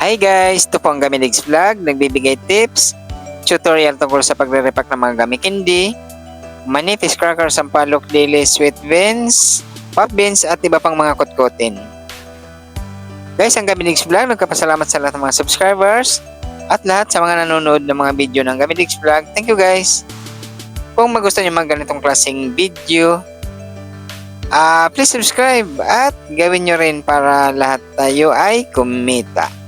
Hi guys! Ito po ang Gamidigs Vlog. Nagbibigay tips, tutorial tungkol sa pagre-repack ng mga gummy candy, manipis crackers, sampalok, dili, sweet beans, pop beans at iba pang mga kutkutin. Guys, ang Gamidigs Vlog, nagkapasalamat sa lahat ng mga subscribers at lahat sa mga nanonood ng mga video ng Gamidigs Vlog. Thank you guys! Kung magustuhan nyo mga ganitong klaseng video, please subscribe at gawin nyo rin para lahat tayo ay kumita.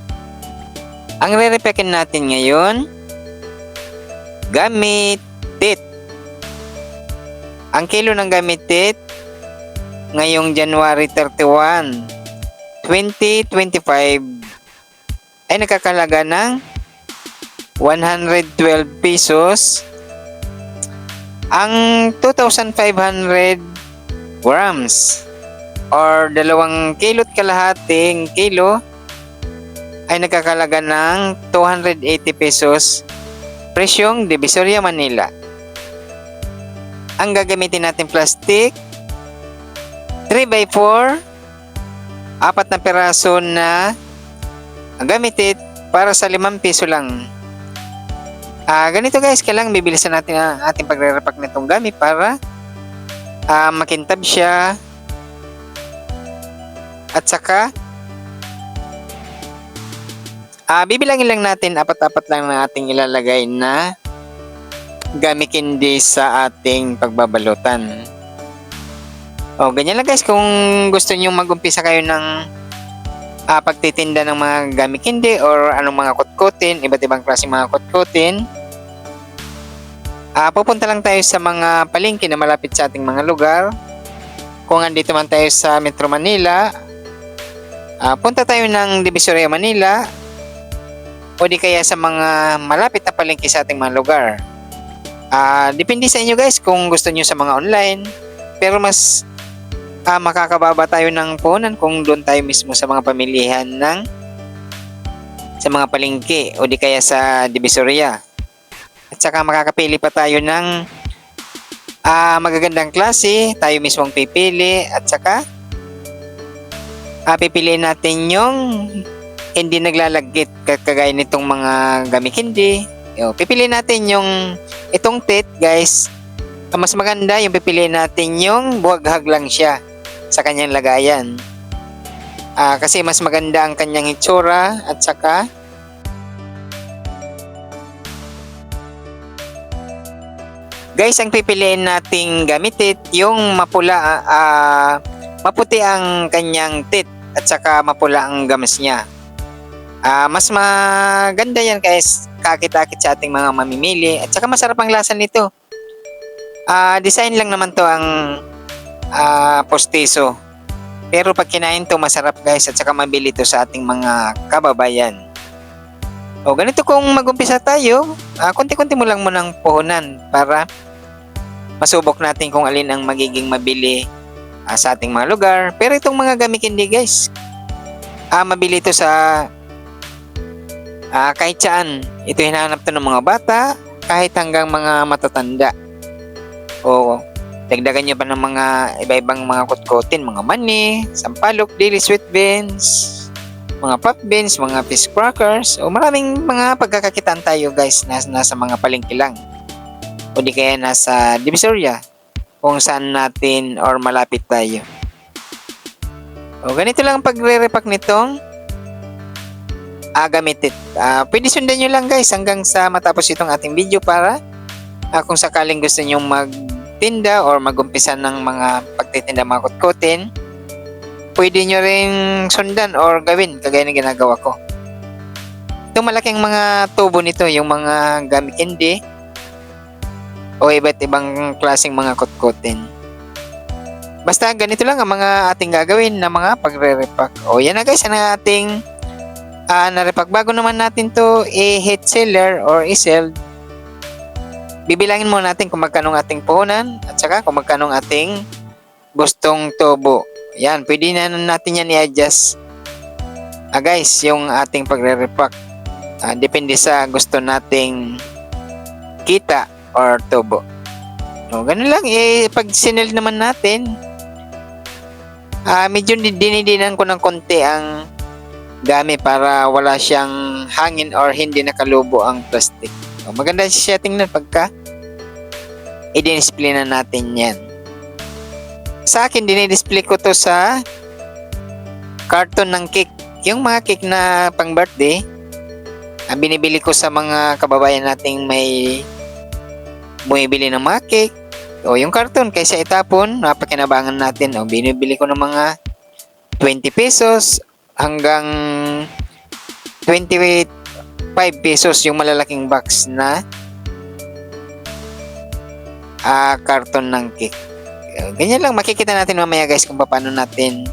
Ang re-repackin natin ngayon, gummy tit. Ang kilo ng gummy tit ngayong January 31, 2025 ay nakakalaga ng 112 pesos. Ang 2,500 grams or 2 kilo't kalahating kilo ay nagkakalaga ng 280 pesos presyong Divisoria, Manila. Ang gagamitin natin plastic 3x4, 4 na piraso na gamitin para sa 5 piso lang. Ganito guys, kailangan bibilisan natin ang ating pagre-repack nitong gummy para makintab siya at saka bibilangin lang natin, apat-apat lang na ating ilalagay na gummy candy sa ating pagbabalutan. Ganyan lang guys. Kung gusto nyo mag-umpisa kayo ng pagtitinda ng mga gummy candy or anong mga kutkutin, iba't ibang klaseng mga kutkutin, pupunta lang tayo sa mga palengke na malapit sa ating mga lugar. Kung andito man tayo sa Metro Manila, punta tayo ng Divisoria, Manila, o di kaya sa mga malapit na palengke sa ating mga lugar. Depende sa inyo guys kung gusto nyo sa mga online, pero mas makakababa tayo ng puhunan kung doon tayo mismo sa mga pamilihan sa mga palengke o di kaya sa Divisoria. At saka makakapili pa tayo ng magagandang klase, tayo mismo ang pipili, at saka pipiliin natin yung hindi naglalagkit kagaya nitong mga gummy candy. Pipiliin natin yung itong tit guys. Mas maganda yung pipiliin natin yung buhaghag lang siya sa kanyang lagayan. Kasi mas maganda ang kanyang itsura at saka guys, ang pipiliin nating gummy tit yung mapula, maputi ang kanyang tit at saka mapula ang gums niya. Mas maganda yan guys, kakit-akit sa ating mga mamimili at saka masarap ang lasa nito. Design lang naman to ang postiso, pero pag kinain to masarap guys at saka mabili to sa ating mga kababayan. Ganito, kung mag-umpisa tayo, konti-konti mo lang munang puhunan para masubok natin kung alin ang magiging mabili sa ating mga lugar. Pero itong mga gummy candy guys, mabili to sa kahit saan. Ito hinahanap to ng mga bata, kahit hanggang mga matatanda. Dagdagan nyo pa ng mga iba-ibang mga kutkutin, mga mani, sampalok, dili, sweet beans, mga pop beans, mga fish crackers. Maraming mga pagkakakitaan tayo guys nasa mga palengke lang. O di kaya nasa Divisoria, kung saan natin or malapit tayo. Ganito lang ang pagre-repack nitong gamitin. Pwede sundan nyo lang guys hanggang sa matapos itong ating video para kung sakaling gusto nyo magtinda or magumpisa ng mga pagtitinda mga kutkutin, pwede nyo rin sundan or gawin kagaya ng ginagawa ko. Itong malaking mga tubo nito, yung mga gummy candy o iba't ibang klaseng mga kutkutin. Basta ganito lang ang mga ating gagawin na mga pagre-repack. Yan na guys ang ating na-repack. Bago naman natin to i-hit seller or i-sell, bibilangin muna natin kung magkano ang ating puhunan at saka kung magkano ang ating gustong tubo. Yan, pwede na natin yan i-adjust guys, yung ating pagre-repack. Depende sa gusto nating kita or tubo. Ganun lang, pag sinel naman natin, medyo dinidinan ko ng konti ang gami para wala siyang hangin or hindi nakalubo ang plastic. Maganda siya tingnan pagka i-display na natin yan. Sa akin, dinidisplay ko to sa carton ng cake. Yung mga cake na pang birthday, binibili ko sa mga kababayan nating may bumibili ng mga cake. O yung carton, kaysa itapon, napakinabangan natin. O binibili ko ng mga 20 pesos hanggang 25 pesos yung malalaking box na carton ng cake. Ganyan lang, makikita natin mamaya guys kung paano natin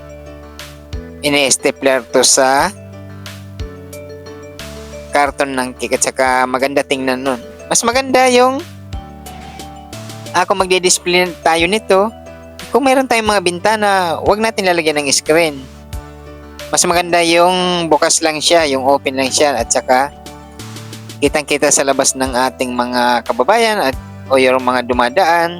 ini-stapler to sa carton ng cake at saka maganda tingnan nun. Mas maganda yung kung magdi-display tayo nito, kung meron tayong mga bintana, huwag natin lalagyan ng screen. Mas maganda yung bukas lang siya, yung open lang siya at saka kitang-kita sa labas ng ating mga kababayan at o yung mga dumadaan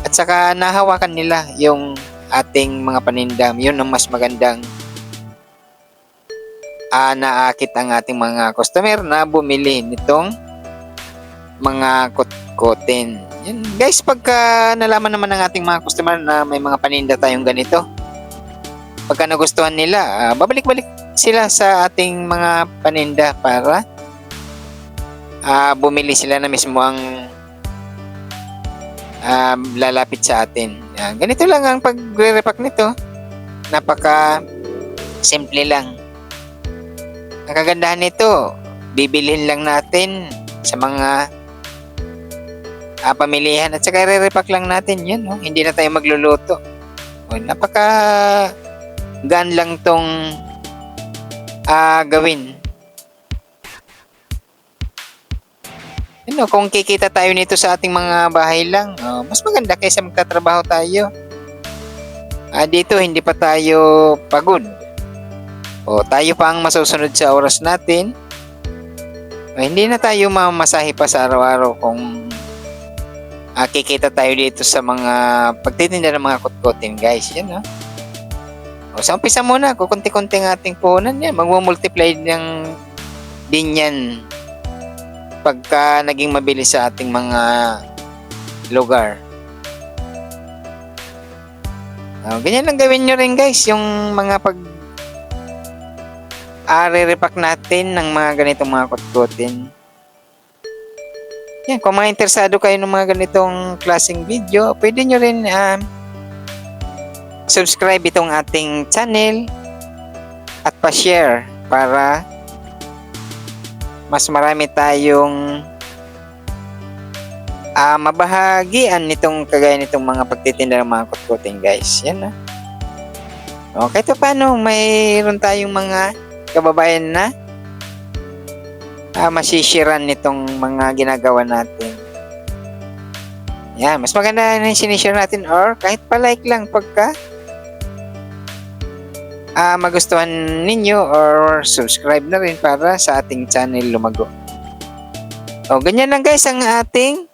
at saka nahawakan nila yung ating mga panindam. Yun ang mas magandang naakit ang ating mga customer na bumili nitong mga kutkutin. Yan guys, pagka nalaman naman ng ating mga customer na may mga paninda tayong ganito, pagka nagustuhan nila, babalik-balik sila sa ating mga paninda para bumili sila na mismo ang lalapit sa atin. Ganito lang ang pagre-repack nito. Napaka simple lang. Ang kagandahan nito, bibilhin lang natin sa mga pamilihan at saka re-repack lang natin yan. No? Hindi na tayo magluluto. Napaka gaan lang tong gawin. Kung kikita tayo nito sa ating mga bahay lang, mas maganda kaysa magtatrabaho tayo. Dito hindi pa tayo pagod. Tayo pa ang masusunod sa oras natin. Hindi na tayo mamasahe pa sa araw-araw kung kikita tayo dito sa mga pagtitinda ng mga kutkutin guys. Yan sa umpisa muna, kukunti-kunti ang ating puhunan yan. Magmumultiply din yan pagka naging mabilis sa ating mga lugar. Ganyan lang gawin nyo rin guys, yung mga re-repack natin ng mga ganitong mga kutkutin. Yan, kung mga interesado kayo ng mga ganitong klaseng video, pwede nyo rin subscribe itong ating channel at pa-share para mas marami tayong mabahagian nitong kagaya nitong mga pagtitinda ng mga kutkutin guys. Yan kahit paano mayroon tayong mga kababayan na masishiran nitong mga ginagawa natin. Yan, mas maganda na yung sinishare natin or kahit pa-like lang pagka magustuhan ninyo or subscribe na rin para sa ating channel lumago. Ganyan lang guys ang ating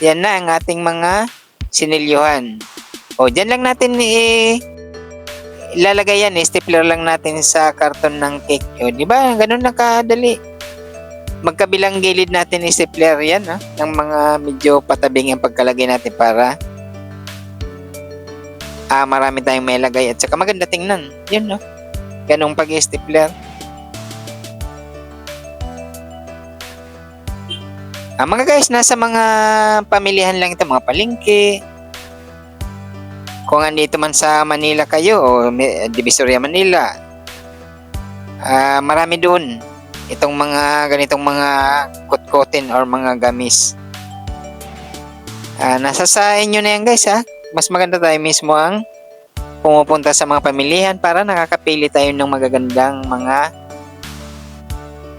yan na ang ating mga sinilyuhan. Dyan lang natin ilalagay yan, stapler lang natin sa karton ng cake. Di ba? Ganun lang kadali. Magkabilang gilid natin stapler yan ng mga medyo patabing ang pagkalagay natin para marami tayong may lagay at saka maganda tingnan. Yun ganong pag-stapler. Mga guys, nasa mga pamilihan lang ito, mga palengke. Kung andito man sa Manila kayo o Divisoria Manila, marami doon itong mga ganitong mga kutkutin or mga gamis. Nasa sa inyo na yan guys Mas maganda tayo mismo ang pumupunta sa mga pamilihan para nakakapili tayo ng magagandang mga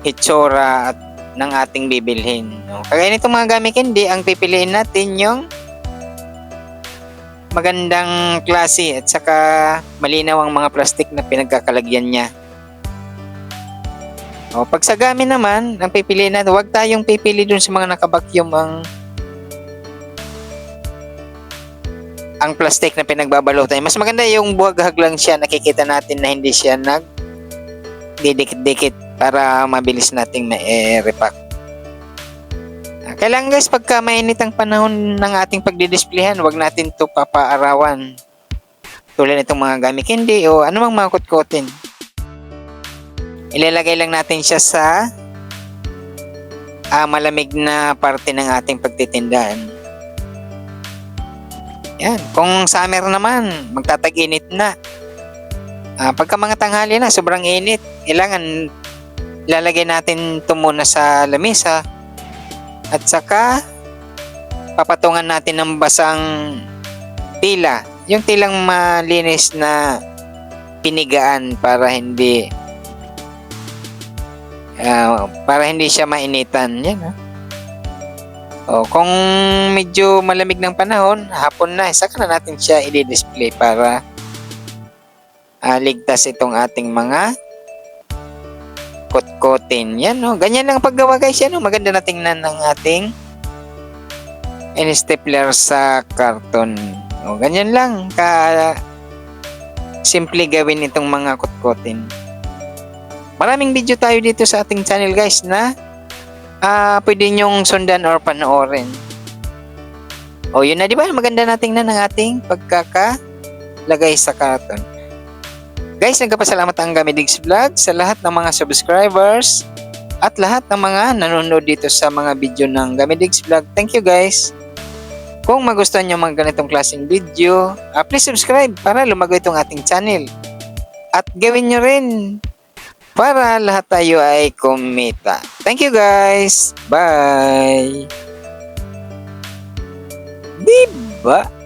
itsura at ng ating bibilhin. Kagaya nitong mga gamit hindi, ang pipiliin natin yung magandang klase at saka malinaw ang mga plastic na pinagkakalagyan niya. Pag sa gamit naman, ang pipiliin natin, huwag tayong pipili dun sa mga nakabakyum ang plastic na pinagbabalutan. Mas maganda yung buhaghag lang siya, nakikita natin na hindi siya didikit-dikit para mabilis nating ma-repack. Kailangan guys, pagka mainit ang panahon ng ating pagdidisplayhan, wag natin to papaarawan. Tulad nitong mga gamit candy o anumang mga kutkutin. Ilalagay lang natin siya sa malamig na parte ng ating pagtitindahan. Yan. Kung summer naman, magtatag-init na. Pagka mga tanghali na, sobrang init. Kailangan lalagay natin ito muna sa lamesa. At saka, papatungan natin ng basang tila. Yung tilang malinis na pinigaan para hindi siya mainitan. Yan, kung medyo malamig ng panahon, hapon na, saka na natin siya i-display para ligtas itong ating mga kutkutin. Yan, ganyan lang paggawa guys. Yan, maganda na tingnan ng ating stapler sa karton. Ganyan lang simple gawin itong mga kutkutin. Maraming video tayo dito sa ating channel guys na pwede nyong sundan or panoorin. Yun na, di ba? Maganda na tingnan ng ating pagkakalagay sa karton. Guys, nagpapasalamat ang Gamidigs Vlog sa lahat ng mga subscribers at lahat ng mga nanonood dito sa mga video ng Gamidigs Vlog. Thank you guys. Kung magustuhan nyo mga ganitong klaseng video, please subscribe para lumago itong ating channel. At gawin nyo rin para lahat tayo ay kumita. Thank you guys. Bye. Diba?